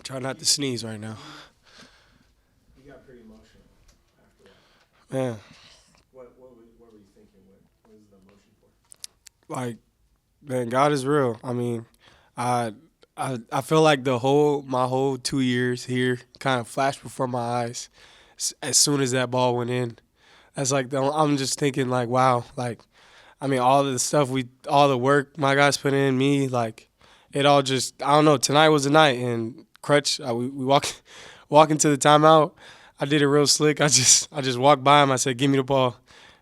Try not to sneeze right now. You got pretty emotional after that. Man, What were you thinking? What was the emotion for? like, man, God is real. I mean, I I feel like my whole 2 years here kind of flashed before my eyes as soon as that ball went in. That's like I'm just thinking like, wow, like I mean, all the work my guys put in, me, like, it all just, I don't know. Tonight was the night, and Crutch, we walk into the timeout. I did it real slick. I just walked by him. I said, "Give me the ball,"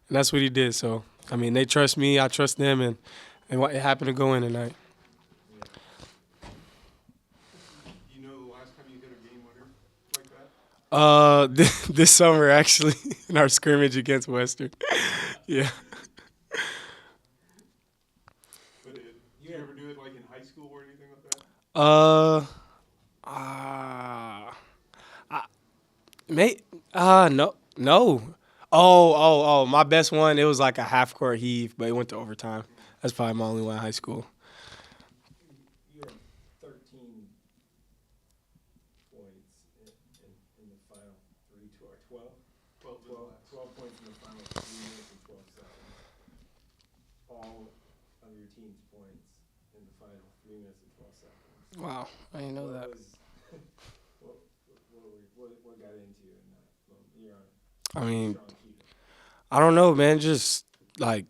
and that's what he did. So, I mean, they trust me. I trust them, and it happened to go in tonight. Yeah. Do you know the last time you hit a game winner like that? This summer actually in our scrimmage against Western. Yeah. But did you ever do it like in high school or anything like that? Uh, uh, I, no, no. Oh, my best one, it was like a half court heave, but it went to overtime. That's probably my only one in high school. You had 13 points in the final 12? 12 to the last. 12 points in the final 3 minutes and 12 seconds. All of your team's points in the final 3 minutes and 12 seconds. Wow, I didn't know that. What got into you in that moment? You're on I mean, strong heat. I don't know, man. Just like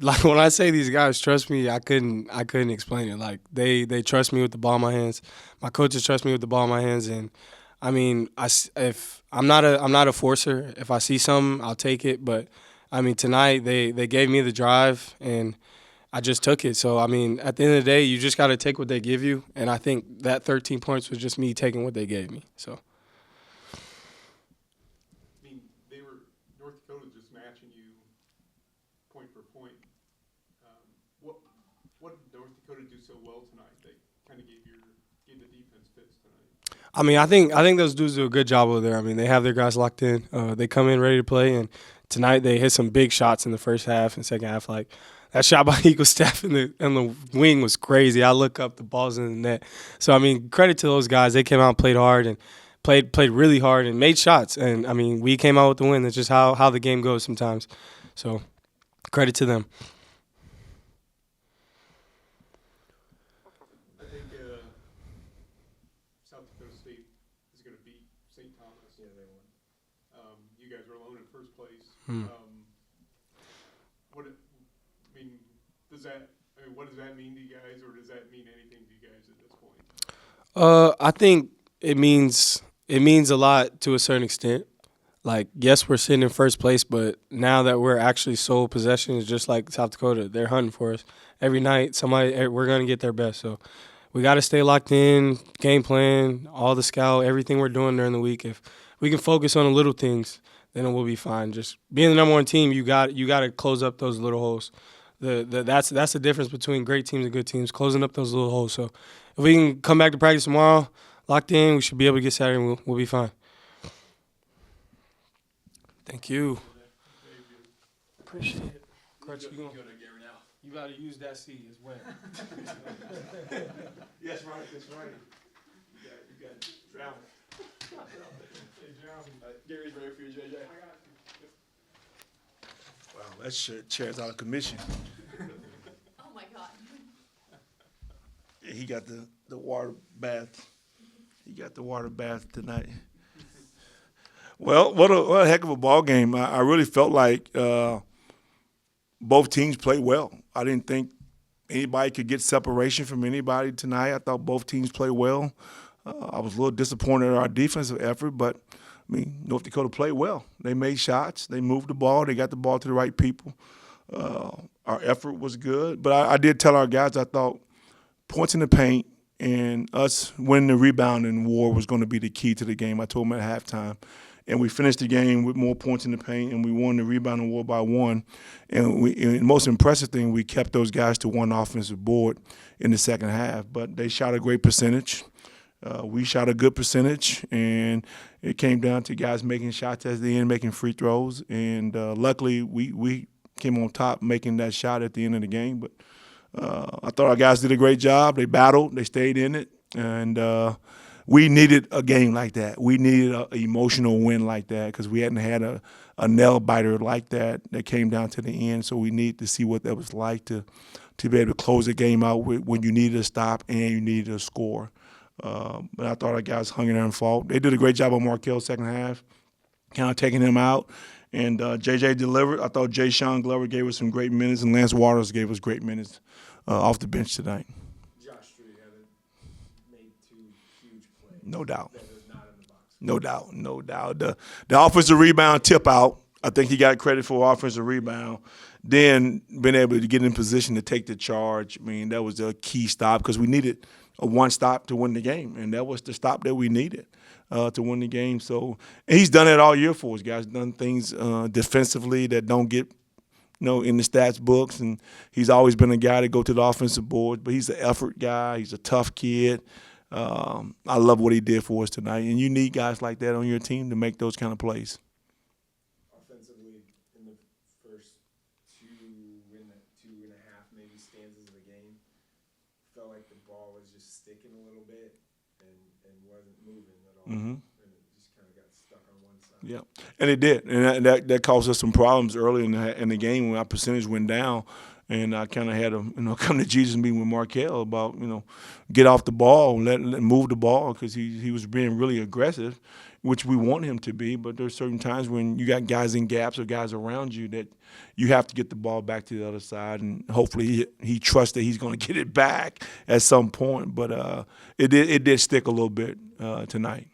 like when I say these guys trust me, I couldn't explain it. Like they trust me with the ball in my hands. My coaches trust me with the ball in my hands, and I mean, if I'm not a forcer. If I see something, I'll take it. But I mean, tonight they gave me the drive, and I just took it. So I mean, at the end of the day, you just got to take what they give you, and I think that 13 points was just me taking what they gave me. So. I mean, North Dakota just matching you point for point. What did North Dakota do so well tonight? They kind of gave the defense fits tonight. I mean, I think those dudes do a good job over there. I mean, they have their guys locked in. They come in ready to play, and tonight they hit some big shots in the first half and second half. Like that shot by Eagle Staff in the wing was crazy. I look up, the ball's in the net. So I mean, credit to those guys. They came out and played hard and played really hard and made shots. And I mean, we came out with the win. That's just how the game goes sometimes. So credit to them. I think South Dakota State is going to beat St. Thomas. Yeah, they won. You guys are alone in first place. Hmm. What does that mean to you guys, or does that mean anything to you guys at this point? I think it means a lot to a certain extent. Like, yes, we're sitting in first place, but now that we're actually sole possession, it's just like South Dakota. They're hunting for us every night. We're gonna get their best. So we got to stay locked in, game plan, all the scout, everything we're doing during the week. If we can focus on the little things, then we'll be fine. Just being the number one team, you got to close up those little holes. That's the difference between great teams and good teams, closing up those little holes. So if we can come back to practice tomorrow, locked in, we should be able to get Saturday and we'll be fine. Thank you. Appreciate it. Crutch, you got to use that C as well. Yes, right. That's right. You got travel. Gary's ready for you, JJ. Wow, that chair's out of commission. Oh my God. Yeah, he got the water bath. He got the water bath tonight. Well, what a heck of a ball game. I really felt like both teams played well. I didn't think anybody could get separation from anybody tonight. I thought both teams played well. I was a little disappointed in our defensive effort, but I mean, North Dakota played well. They made shots. They moved the ball. They got the ball to the right people. Our effort was good. But I did tell our guys I thought points in the paint and us winning the rebounding war was going to be the key to the game. I told them at halftime. And we finished the game with more points in the paint, and we won the rebounding war by 1. And the most impressive thing, we kept those guys to one offensive board in the second half. But they shot a great percentage. We shot a good percentage, and it came down to guys making shots at the end, making free throws. And luckily, we came on top making that shot at the end of the game. But I thought our guys did a great job. They battled. They stayed in it. And we needed a game like that. We needed an emotional win like that because we hadn't had a nail biter like that came down to the end. So we need to see what that was like to be able to close the game out when you needed a stop and you needed a score. But I thought our guys hung in there and fought. They did a great job on Markel second half, kind of taking him out. And JJ delivered. I thought Jay Sean Glover gave us some great minutes, and Lance Waters gave us great minutes off the bench tonight. Josh Strudy made 2 huge plays. No doubt. That was not in the box. No doubt, no doubt. The offensive rebound tip out, I think he got credit for offensive rebound. Then being able to get in position to take the charge, I mean, that was a key stop because we needed a one stop to win the game, and that was the stop that we needed to win the game. So and he's done it all year for us, guys. Done things defensively that don't get in the stats books, and he's always been a guy to go to the offensive board. But he's an effort guy. He's a tough kid. I love what he did for us tonight, and you need guys like that on your team to make those kind of plays. Offensively, in the first 2.5 maybe stanzas of the game, felt like the ball was just sticking a little bit and wasn't moving at all. Mm-hmm. And it just kind of got stuck on one side. Yeah, and it did, and that caused us some problems early in the game when our percentage went down. And I kind of had a come to Jesus meeting with Markel about get off the ball, let move the ball because he was being really aggressive, which we want him to be. But there's certain times when you got guys in gaps or guys around you that you have to get the ball back to the other side, and hopefully he trusts that he's going to get it back at some point. But it did stick a little bit tonight.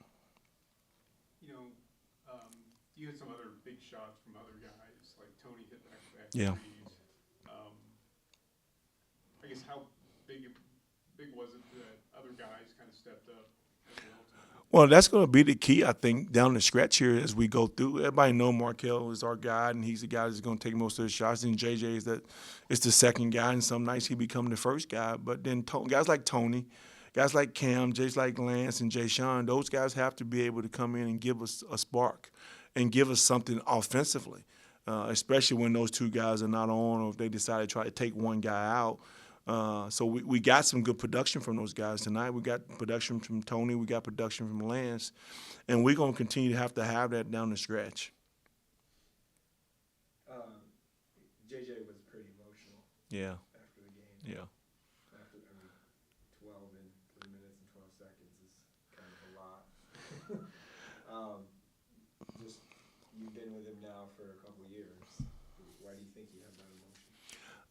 You had some other big shots from other guys, like Tony hit back Yeah. threes. I guess how big was it that other guys kind of stepped up as well tonight? Well, that's going to be the key, I think, down the stretch here as we go through. Everybody know Markel is our guy, and he's the guy that's going to take most of the shots. And JJ is the second guy, and some nights he become the first guy. But then guys like Tony, guys like Cam, guys like Lance and Jay Sean, those guys have to be able to come in and give us a spark and give us something offensively, especially when those two guys are not on or if they decide to try to take one guy out. So we got some good production from those guys tonight. We got production from Tony. We got production from Lance. And we're going to continue to have that down the stretch. JJ was pretty emotional Yeah, after the game. yeah. 12 in 3 minutes and 12 seconds is kind of a lot. Just you've been with him now for a couple of years. Why do you think he had that emotion?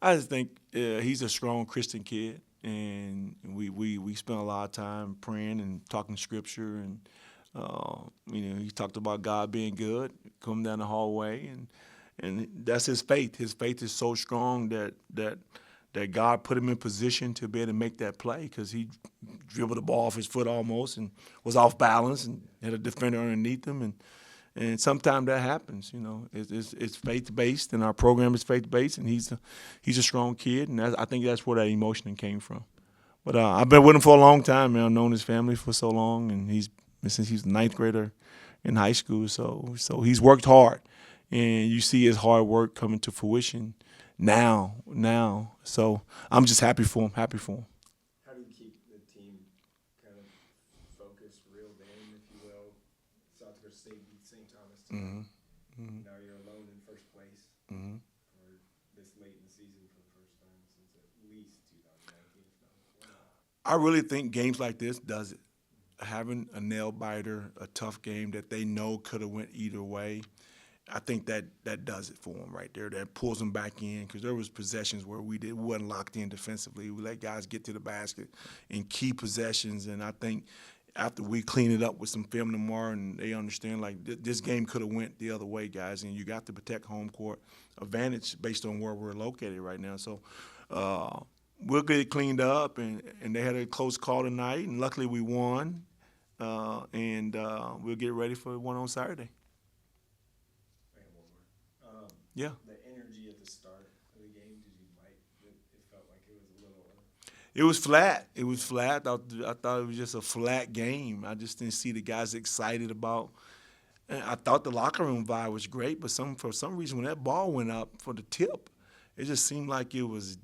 I just think he's a strong Christian kid, and we spent a lot of time praying and talking scripture, and he talked about God being good, come down the hallway, and that's his faith. His faith is so strong that God put him in position to be able to make that play because he dribbled the ball off his foot almost and was off balance and had a defender underneath him, and sometimes that happens. It's faith-based, and our program is faith-based, and he's a strong kid, and I think that's where that emotion came from. But I've been with him for a long time, man. I've known his family for so long, and since he's a ninth grader in high school, so he's worked hard, and you see his hard work coming to fruition now. So I'm just happy for him. How do you keep the team kind of focused, reeled in, if you will? South Dakota State beat St. Thomas tonight. Mm-hmm. Now you're alone in first place Mm-hmm. for this late in the season for the first time since at least 2019, if not before. I really think games like this does it. Having a nail biter, a tough game that they know could have went either way, I think that does it for them right there. That pulls them back in because there was possessions where we wasn't locked in defensively. We let guys get to the basket in key possessions, and I think after we clean it up with some film tomorrow and they understand like this game could have went the other way, guys, and you got to protect home court advantage based on where we're located right now. So we'll get it cleaned up, and they had a close call tonight, and luckily we won, and we'll get ready for one on Saturday. I have one more. Yeah. The energy at the start of the game, it felt like it was a little. It was flat. I thought it was just a flat game. I just didn't see the guys excited about. And I thought the locker room vibe was great, but for some reason when that ball went up for the tip, it just seemed like it was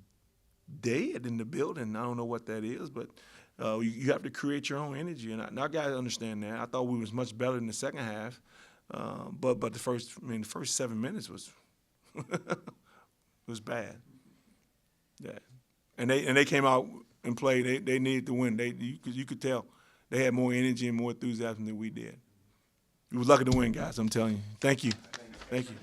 dead in the building. I don't know what that is, but You have to create your own energy, and I got to understand that. I thought we was much better in the second half, but the first 7 minutes was was bad. Yeah, and they came out and played. They needed to win. You could tell they had more energy and more enthusiasm than we did. We were lucky to win, guys. I'm telling you. Thank you. Thank you.